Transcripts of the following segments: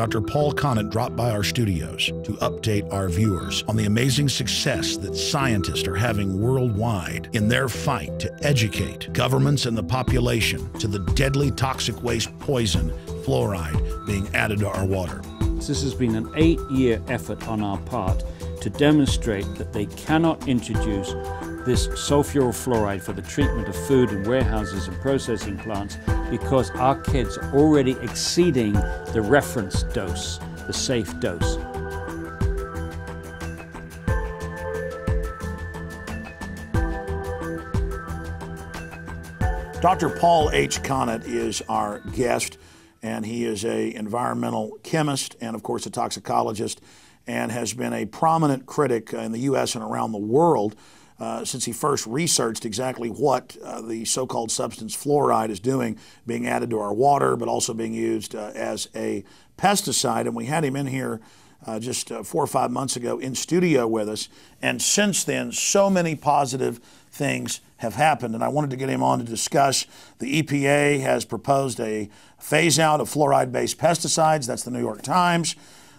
Dr. Paul Conant dropped by our studios to update our viewers on the amazing success that scientists are having worldwide in their fight to educate governments and the population to the deadly toxic waste poison, fluoride, being added to our water. This has been an 8-year effort on our part to demonstrate that they cannot introduce this sulfuryl fluoride for the treatment of food in warehouses and processing plants because our kids are already exceeding the reference dose, the safe dose. Dr. Paul H. Conant is our guest, and he is an environmental chemist and, of course, a toxicologist, and has been a prominent critic in the U.S. and around the world since he first researched exactly what the so-called substance fluoride is doing, being added to our water, but also being used as a pesticide. And we had him in here just 4 or 5 months ago in studio with us. And since then, so many positive things have happened. And I wanted to get him on to discuss the EPA has proposed a phase out of fluoride-based pesticides. That's the New York Times.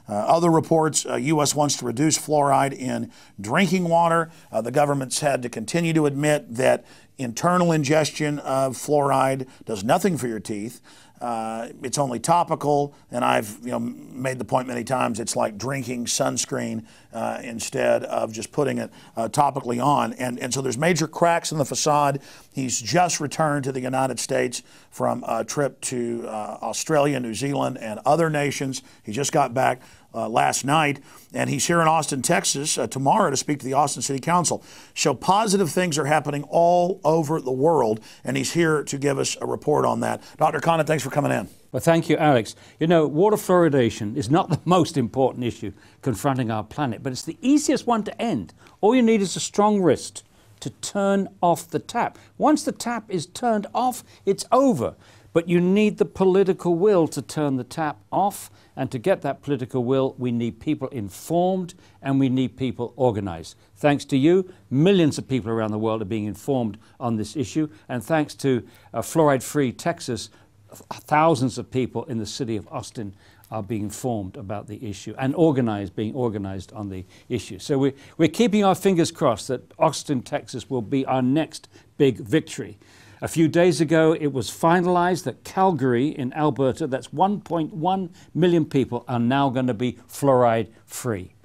Other reports, U.S. wants to reduce fluoride in drinking water. The government's had to continue to admit that internal ingestion of fluoride does nothing for your teeth. It's only topical, and I've made the point many times, it's like drinking sunscreen instead of just putting it topically on. And so there's major cracks in the facade. He's just returned to the United States from a trip to Australia, New Zealand, and other nations. He just got back last night, and he's here in Austin, Texas tomorrow to speak to the Austin City Council. So positive things are happening all over the world, and he's here to give us a report on that. Dr. Conant, thanks for coming in. Well, thank you, Alex. You know, water fluoridation is not the most important issue confronting our planet, but it's the easiest one to end. All you need is a strong wrist to turn off the tap. Once the tap is turned off, it's over. But you need the political will to turn the tap off, and to get that political will, we need people informed and we need people organized. Thanks to you, millions of people around the world are being informed on this issue, and thanks to Fluoride-Free Texas, thousands of people in the city of Austin are being informed about the issue and being organized on the issue. So we're keeping our fingers crossed that Austin, Texas will be our next big victory. A few days ago, it was finalized that Calgary in Alberta, that's 1.1 million people, are now going to be fluoride-free,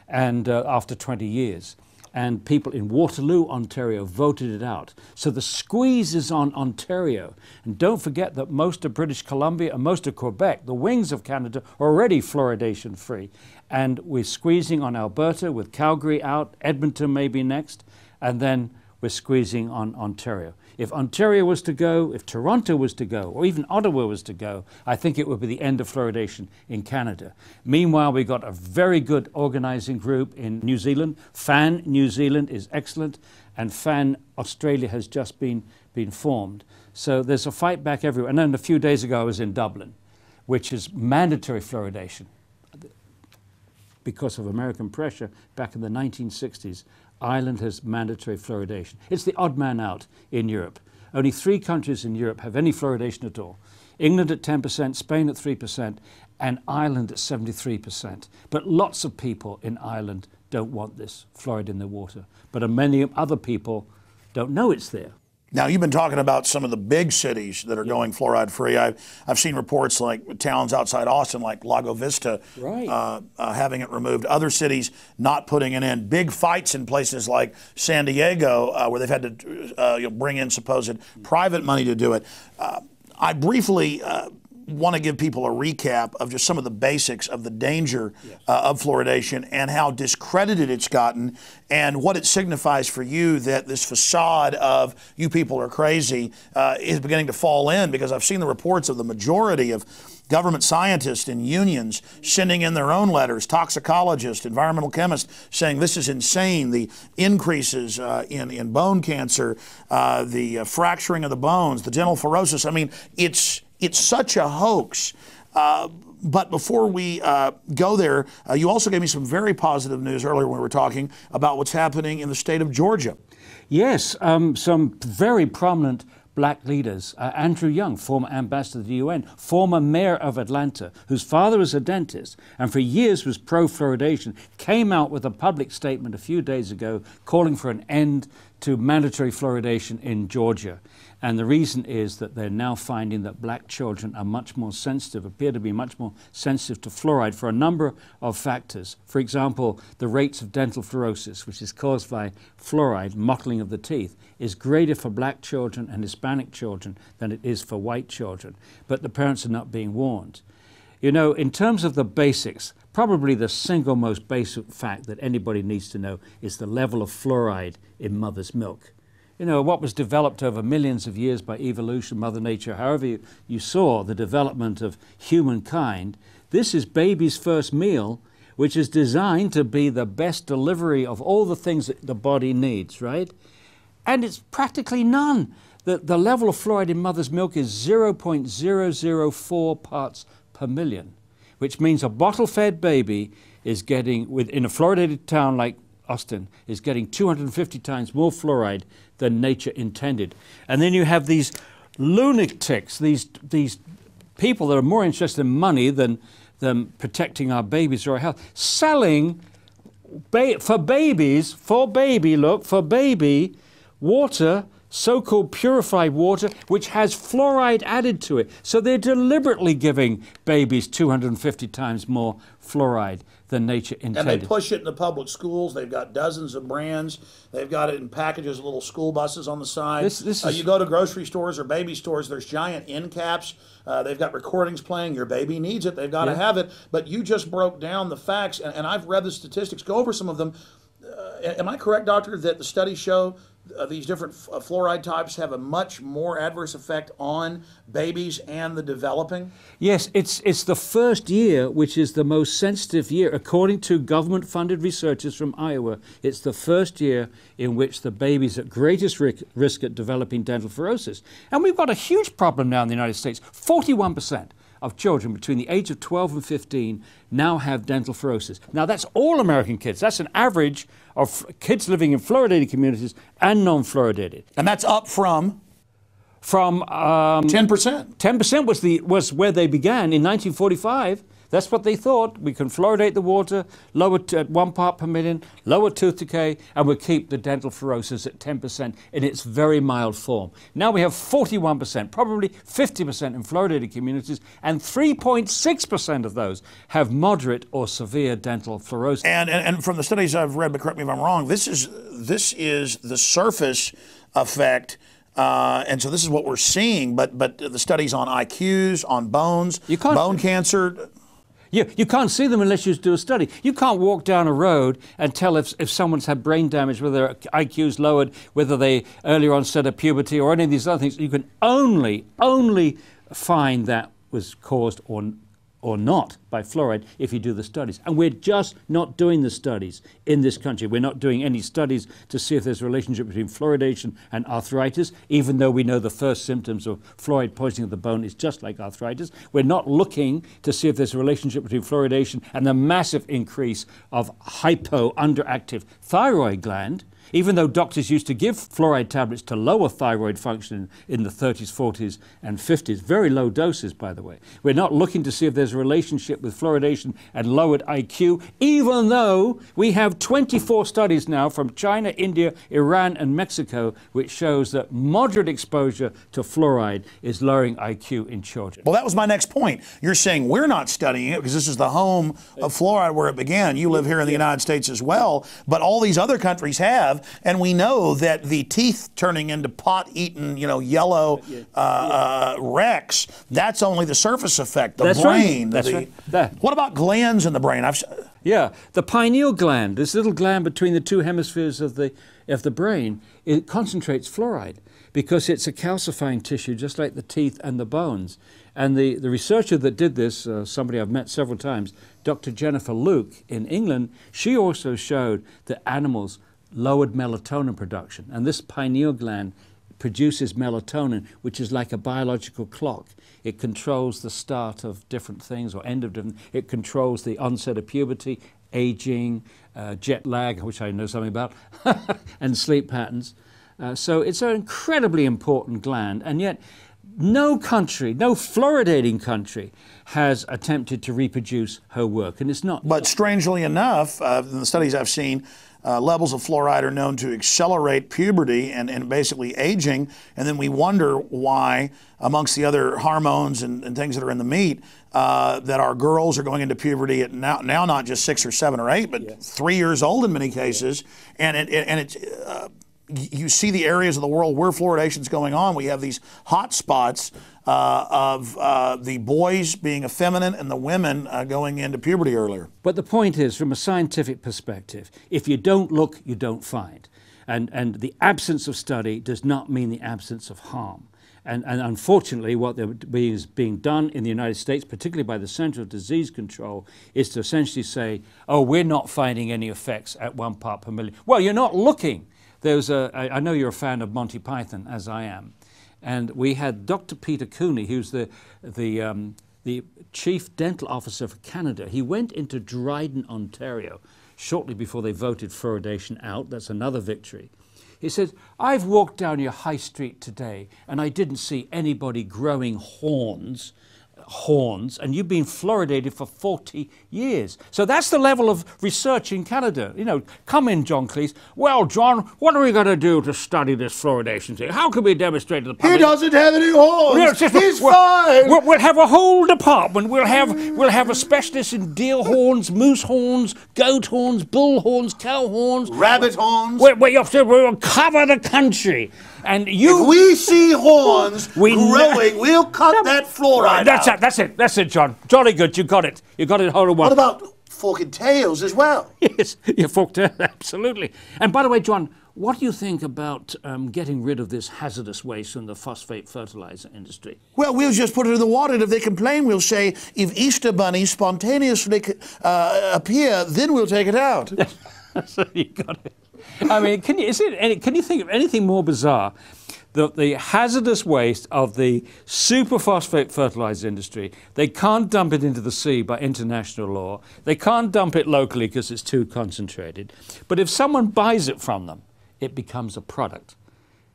and after 20 years. And people in Waterloo, Ontario, voted it out. So the squeeze is on Ontario. And don't forget that most of British Columbia and most of Quebec, the wings of Canada, are already fluoridation-free. And we're squeezing on Alberta with Calgary out, Edmonton may be next, and then we're squeezing on Ontario. If Ontario was to go, if Toronto was to go, or even Ottawa was to go, I think it would be the end of fluoridation in Canada. Meanwhile, we've got a very good organizing group in New Zealand. FAN New Zealand is excellent, and FAN Australia has just been formed. So there's a fight back everywhere. And then a few days ago I was in Dublin, which is mandatory fluoridation. Because of American pressure back in the 1960s, Ireland has mandatory fluoridation. It's the odd man out in Europe. Only 3 countries in Europe have any fluoridation at all. England at 10%, Spain at 3%, and Ireland at 73%. But lots of people in Ireland don't want this fluoride in their water. But many other people don't know it's there. Now, you've been talking about some of the big cities that are going fluoride-free. I've seen reports like towns outside Austin, like Lago Vista, right, having it removed. Other cities not putting it in. Big fights in places like San Diego, where they've had to bring in supposed private money to do it. I briefly want to give people a recap of just some of the basics of the danger of fluoridation and how discredited it's gotten and what it signifies for you that this facade of you people are crazy is beginning to fall in, because I've seen the reports of the majority of government scientists and unions sending in their own letters, toxicologists, environmental chemists, saying this is insane. The increases in bone cancer, the fracturing of the bones, the dental fluorosis. I mean, it's such a hoax. But before we go there, you also gave me some very positive news earlier when we were talking about what's happening in the state of Georgia. Yes, some very prominent black leaders. Andrew Young, former ambassador to the UN, former mayor of Atlanta, whose father was a dentist and for years was pro-fluoridation, came out with a public statement a few days ago calling for an end to mandatory fluoridation in Georgia. And the reason is that they're now finding that black children are much more sensitive, appear to be much more sensitive to fluoride for a number of factors. For example, the rates of dental fluorosis, which is caused by fluoride, mottling of the teeth, is greater for black children and Hispanic children than it is for white children. But the parents are not being warned. You know, in terms of the basics, probably the single most basic fact that anybody needs to know is the level of fluoride in mother's milk. You know, what was developed over millions of years by evolution, Mother Nature, however you saw the development of humankind, this is baby's first meal, which is designed to be the best delivery of all the things that the body needs, right? And it's practically none. The level of fluoride in mother's milk is 0.004 parts per million, which means a bottle-fed baby is getting, in a fluoridated town like Austin, is getting 250 times more fluoride than nature intended. And then you have these lunatics, these people that are more interested in money than protecting our babies or our health, selling for baby water, so-called purified water, which has fluoride added to it. So they're deliberately giving babies 250 times more fluoride than nature intended. And they push it in the public schools. They've got dozens of brands. They've got it in packages, little school buses on the side. You go to grocery stores or baby stores, there's giant end caps. They've got recordings playing. Your baby needs it. They've got to have it. But you just broke down the facts, and I've read the statistics. Go over some of them. Am I correct, doctor, that the studies show these different fluoride types have a much more adverse effect on babies and the developing? Yes, it's the first year which is the most sensitive year. According to government-funded researchers from Iowa, it's the first year in which the baby's at greatest risk at developing dental fluorosis. And we've got a huge problem now in the United States. 41% of children between the age of 12 and 15 now have dental fluorosis. Now that's all American kids. That's an average of kids living in fluoridated communities and non-fluoridated. And that's up from 10%. 10% was where they began in 1945. That's what they thought. We can fluoridate the water, lower at 1 part per million, lower tooth decay, and we'll keep the dental fluorosis at 10% in its very mild form. Now we have 41%, probably 50% in fluoridated communities, and 3.6% of those have moderate or severe dental fluorosis. And from the studies I've read, but correct me if I'm wrong, this is the surface effect. And so this is what we're seeing, but the studies on IQs, on bones, bone cancer. You can't see them unless you do a study. You can't walk down a road and tell if someone's had brain damage, whether their IQ's lowered, whether they earlier onset of puberty or any of these other things. You can only find that was caused or not by fluoride if you do the studies. And we're just not doing the studies in this country. We're not doing any studies to see if there's a relationship between fluoridation and arthritis, even though we know the first symptoms of fluoride poisoning of the bone is just like arthritis. We're not looking to see if there's a relationship between fluoridation and the massive increase of underactive thyroid gland. Even though doctors used to give fluoride tablets to lower thyroid function in the 30s, 40s, and 50s, very low doses, by the way. We're not looking to see if there's a relationship with fluoridation and lowered IQ, even though we have 24 studies now from China, India, Iran, and Mexico, which shows that moderate exposure to fluoride is lowering IQ in children. Well, that was my next point. You're saying we're not studying it because this is the home of fluoride where it began. You live here in the United States as well, but all these other countries have. And we know that the teeth turning into pot-eaten, yellow wrecks, that's only the surface effect, the brain. Right. That's right. What about glands in the brain? Yeah, the pineal gland, this little gland between the two hemispheres of the brain, it concentrates fluoride because it's a calcifying tissue just like the teeth and the bones. And the researcher that did this, somebody I've met several times, Dr. Jennifer Luke in England, she also showed that animals lowered melatonin production. And this pineal gland produces melatonin, which is like a biological clock. It controls the start of different things or end of different. It controls the onset of puberty, aging, jet lag, which I know something about, and sleep patterns. So it's an incredibly important gland, and yet no country, no fluoridating country, has attempted to reproduce her work, and it's not. But strangely enough, in the studies I've seen, levels of fluoride are known to accelerate puberty and basically aging, and then we wonder why, amongst the other hormones and things that are in the meat, that our girls are going into puberty at now not just 6 or 7 or 8, but 3 years old in many cases, and you see the areas of the world where fluoridation is going on. We have these hot spots of the boys being effeminate and the women going into puberty earlier. But the point is, from a scientific perspective, if you don't look, you don't find. And the absence of study does not mean the absence of harm. And unfortunately, what is being done in the United States, particularly by the Center of Disease Control, is to essentially say, oh, we're not finding any effects at 1 part per million. Well, you're not looking. I know you're a fan of Monty Python, as I am, and we had Dr. Peter Cooney, who's the chief dental officer for Canada. He went into Dryden, Ontario, shortly before they voted fluoridation out. That's another victory. He says, I've walked down your high street today and I didn't see anybody growing horns, and you've been fluoridated for 40 years. So that's the level of research in Canada. You know, come in, John Cleese. Well, John, what are we going to do to study this fluoridation thing? How can we demonstrate to the public? He doesn't have any horns. He's fine. We'll have a whole department. We'll have a specialist in deer horns, moose horns, goat horns, bull horns, cow horns, rabbit horns. We'll cover the country. And if we see horns growing, we'll cut that fluoride out. That's it, John. Jolly good, you got it. You got it whole of one. What about forked tails as well? Yes, yeah, forked tails, absolutely. And by the way, John, what do you think about getting rid of this hazardous waste from the phosphate fertilizer industry? Well, we'll just put it in the water, and if they complain, we'll say, if Easter bunnies spontaneously appear, then we'll take it out. So you got it. I mean, can you think of anything more bizarre? The hazardous waste of the superphosphate fertilizer industry, they can't dump it into the sea by international law. They can't dump it locally because it's too concentrated. But if someone buys it from them, it becomes a product.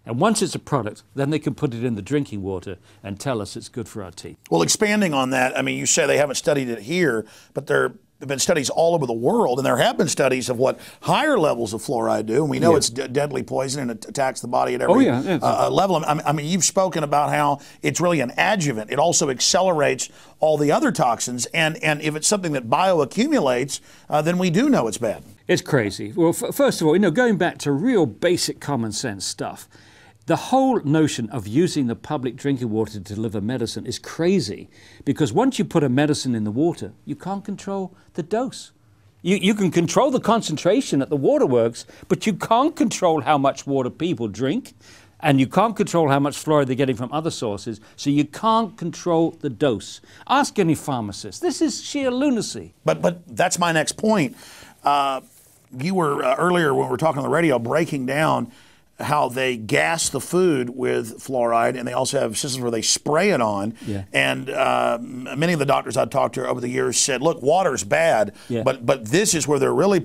And once it's a product, then they can put it in the drinking water and tell us it's good for our teeth. Well, expanding on that, I mean, you say they haven't studied it here, but there have been studies all over the world, and there have been studies of what higher levels of fluoride do, and we know it's deadly poison and it attacks the body at every level. I mean, you've spoken about how it's really an adjuvant. It also accelerates all the other toxins, and if it's something that bioaccumulates, then we do know it's bad. It's crazy. Well, first of all, going back to real basic common sense stuff, the whole notion of using the public drinking water to deliver medicine is crazy, because once you put a medicine in the water, you can't control the dose. You can control the concentration at the waterworks, but you can't control how much water people drink, and you can't control how much fluoride they're getting from other sources, so you can't control the dose. Ask any pharmacist. This is sheer lunacy. But that's my next point. You were earlier when we were talking on the radio breaking down how they gas the food with fluoride, and they also have systems where they spray it on. Yeah. And many of the doctors I've talked to over the years said, look, water's bad, but this is where they're really